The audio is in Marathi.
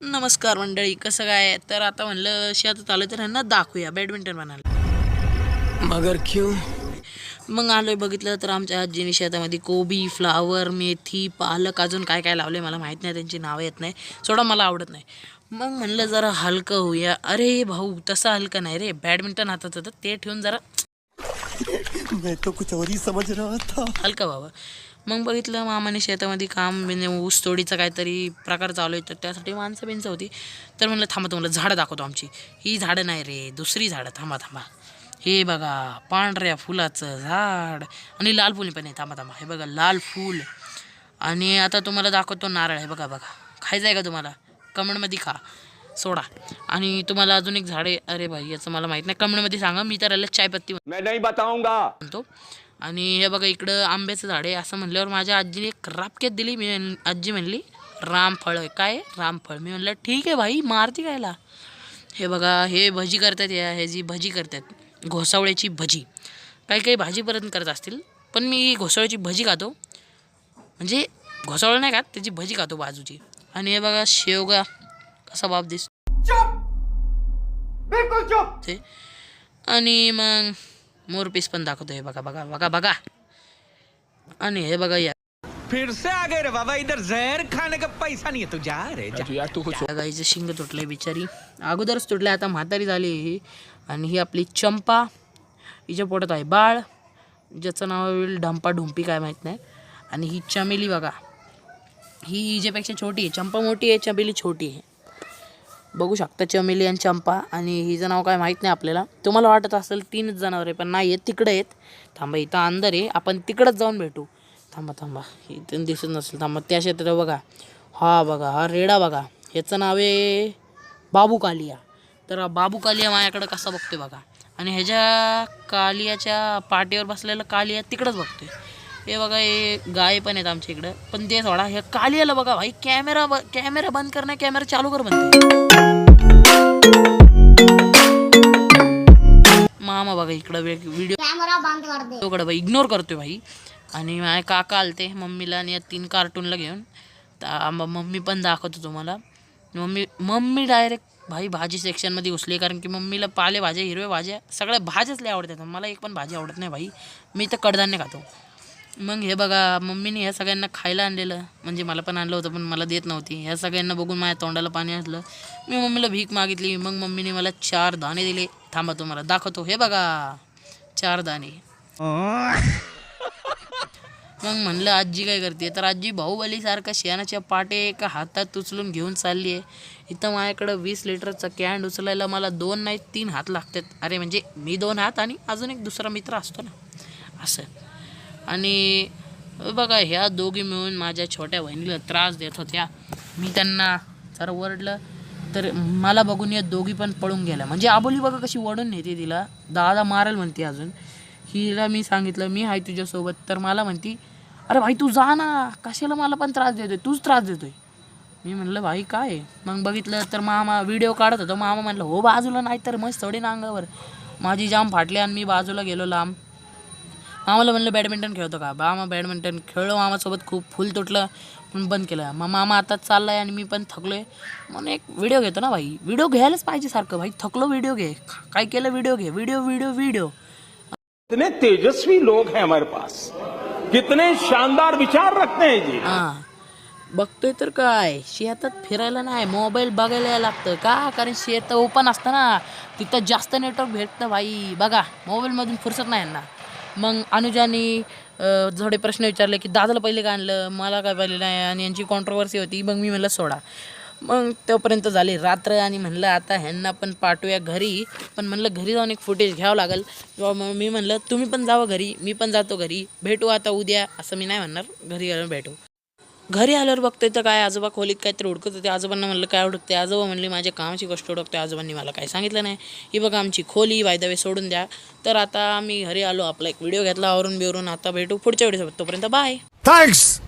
नमस्कार मंडळी, कसं काय? तर आता म्हणलं शेतात आलं तर ह्यांना दाखवूया बॅडमिंटन बनायला. मगर क्यों? मग आलोय, बघितलं तर आमच्या आजीने शेतामध्ये कोबी, फ्लावर, मेथी, पालक अजून काय काय लावले मला माहीत नाही, त्यांची नावं येत नाही, सोडा मला आवडत नाही. मग म्हणलं जरा हलकं होऊया. अरे भाऊ, तसं हलकं नाही रे, बॅडमिंटन हातात होतं ते ठेवून जरा मैं तो कुछ और ही समझ रहा था. हलका व्हावं. मग बघितलं मामाने शेतामध्ये काम म्हणजे ऊस तोडीचा काहीतरी प्रकार चालू आहे, तर त्यासाठी माणसं बिनसं होती. तर म्हणलं थांबा, तुम्हाला झाडं दाखवतो आमची. ही झाडं नाही रे, दुसरी झाडं. थांबा थांबा, हे बघा पांढऱ्या फुलाचं झाड आणि लाल फुल पण आहे. थांबा थांबा, हे बघा लाल फूल. आणि आता तुम्हाला दाखवतो नारळ. आहे बघा बघा, खायचं आहे का तुम्हाला? कमेंटमध्ये खा, सोडा. आणि तुम्हाला अजून एक झाड आहे, अरे भाई याचं मला माहीत नाही, कमेंटमध्ये सांगा. मी तर याला चायपत्ती म्हणतो. आणि हे बघा इकडं आंब्याचं झाड आहे. असं म्हणल्यावर माझ्या आजीने एक रापक्यात दिली. आजी म्हणली रामफळ आहे. काय रामफळ? मी म्हणलं ठीक आहे भाई, मारती कायला. हे बघा हे भजी करतात, ह्याची भजी करतात, घोसावळ्याची भजी. काही काही भाजी पर्यंत करत असतील, पण मी घोसावळ्याची भजी खातो. म्हणजे घोसावळ नाही खात, त्याची भजी खातो बाजूची. आणि हे बघा शेवगा कसा बाप दिसतो, बिलकुल चुप. आणि मग मोरपीस पण दाखवतो. हे बघा बघा बघा बघा. आणि हे बघा या फिर से आ गए रे बाबा, इधर जहर खाने का पैसा नहीं है, तू जा रे जा. गाईचं शिंग तुटलंय बिचारी, अगोदरच तुटलंय, आता म्हातारी झाली ही. आणि ही आपली चंपा, हिच्या पोटात आहे बाळ, ज्याचं नाव होईल ढंपा ढुंपी, काय माहीत नाही. आणि ही चमेली बघा, ही हिच्यापेक्षा छोटी आहे. चंपा मोठी आहे, चमेली छोटी आहे. बघू शकता चमेली आणि चंपा. आणि हिचं नाव काय माहीत नाही आपल्याला. तुम्हाला वाटत असेल 3च जनावर आहे, पण नाही आहेत, तिकडे आहेत. थांबा, इथं अंदर आहे, आपण तिकडंच जाऊन भेटू. थांबा थांबा, इथून दिसत नसेल. थांबा, त्या शेतात बघा, हा बघा हा रेडा बघा, ह्याचं नाव आहे बाबू कालिया. तर बाबू कालिया माझ्याकडं कसा बघतोय बघा. आणि ह्याच्या कालियाच्या पाठीवर बसलेलं कालिया तिकडंच बघतोय. हे बघा हे गाय पण आहेत आमच्या इकडं, पण ते थोडा ह्या कालियाला बघा भाई, कॅमेरा बंद कर ना, कॅमेरा चालू कर म्हणते. मामा बघा इकडं व्हिडिओ कडे भाई इग्नोर करतोय भाई. आणि माझे काका आलते मम्मीला आणि या 3 कार्टूनला घेऊन. तर मम्मी पण दाखवतो तुम्हाला. मम्मी डायरेक्ट भाई भाजी सेक्शनमध्ये घुसली, कारण की मम्मीला पालेभाज्या, हिरव्या भाज्या, सगळ्या भाज्याच लय आवडतात. मला एक पण भाजी आवडत नाही भाई, मी तर कडधान्य खातो. मग हे बघा मम्मीने ह्या सगळ्यांना खायला आणलेलं, म्हणजे मला पण आणलं होतं, पण मला देत नव्हती. ह्या सगळ्यांना बघून माझ्या तोंडाला पाणी असलं. मी मम्मीला भीक मागितली, मग मम्मीने मला 4 दाणे दिले. थांबा तुम्हाला दाखवतो. हे बघा 4 दाणे. मग म्हणलं आजी काय करते, तर आजी बाहुबलीसारखा शेणाच्या पाटे एका हातात उचलून घेऊन चालली आहे. इथं माझ्याकडं 20 लिटरचा कॅन उचलायला मला 2 नाही 3 हात लागतात. अरे म्हणजे मी 2 हात आणि अजून एक दुसरा मित्र असतो ना, असं. आणि बघा ह्या दोघी मिळून माझ्या छोट्या बहिणीला त्रास देत होत्या. मी त्यांना जरा ओरडलं, तर मला बघून या दोघी पण पळून गेल्या. म्हणजे आबोली बघा कशी ओढून नेते तिला, दादा मारेल म्हणते. अजून हिला मी सांगितलं मी आहे तुझ्यासोबत, तर मला म्हणती अरे भाई तू जा ना, कशाला मला पण त्रास देतोय, तूच त्रास देतोय. मी म्हणलं भाई काय. मग बघितलं तर मामा व्हिडिओ काढत होतो. मामा म्हणलं हो बाजूला, नाही तर मस्त थोडी ना अंगावर. माझी जाम फाटली आणि मी बाजूला गेलो लांब. मामाला म्हणलं बॅडमिंटन खेळतो का. मामा बॅडमिंटन खेळलो मामासोबत, खूप फुल तुटलं, पण बंद केलं. मग मामा आताच चालला आहे आणि मी पण थकलो आहे. म्हणून एक व्हिडिओ घेतो ना भाई, व्हिडिओ घ्यायलाच पाहिजे सारखं भाई. थकलो व्हिडिओ घे, काय केलं व्हिडिओ घे, व्हिडिओ व्हिडिओ व्हिडिओ. कितने तेजस्वी लोग हैं हमारे पास, कितने शानदार विचार रखते हैं जी. हां बघतोय तर काय, शेतात फिरायला नाही, मोबाईल बघायला लागतं का, कारण शेत ओपन असतं ना, तिथं जास्त नेटवर्क भेटतं भाई. बघा मोबाईलमधून फुरसत नाही यांना. मग अनुजानी थोडे प्रश्न विचारले की दादाला पहिले का आणलं, मला काय पहिले नाही, आणि यांची कॉन्ट्रोवर्सी होती. मग मी म्हणलं सोडा. मग तोपर्यंत झाली रात्र, आणि म्हणलं आता ह्यांना पण पाठवूया घरी. पण म्हणलं घरी जाऊन एक फुटेज घ्यावं लागेल. किंवा मग मी म्हणलं तुम्ही पण जावं घरी, मी पण जातो घरी, भेटू आता उद्या, असं मी नाही म्हणणार. घरी गेल्यावर भेटू. घरी आल्यावर बघतोय तर काय, आजोबा खोलीत काहीतरी हुडकत होते. आजोबांना म्हणलं काय हुडकते. आजोबा म्हणले माझ्या कामाची गोष्ट हुडकते. आजोबांनी मला काय सांगितलं नाही. ही बघा आमची खोली, बाय द वे सोडून द्या. तर आता मी घरी आलो, आपला एक व्हिडिओ घेतला आवरून बिवरून. आता भेटू पुढच्या व्हिडिओसोबत, तोपर्यंत बाय. थँक्स.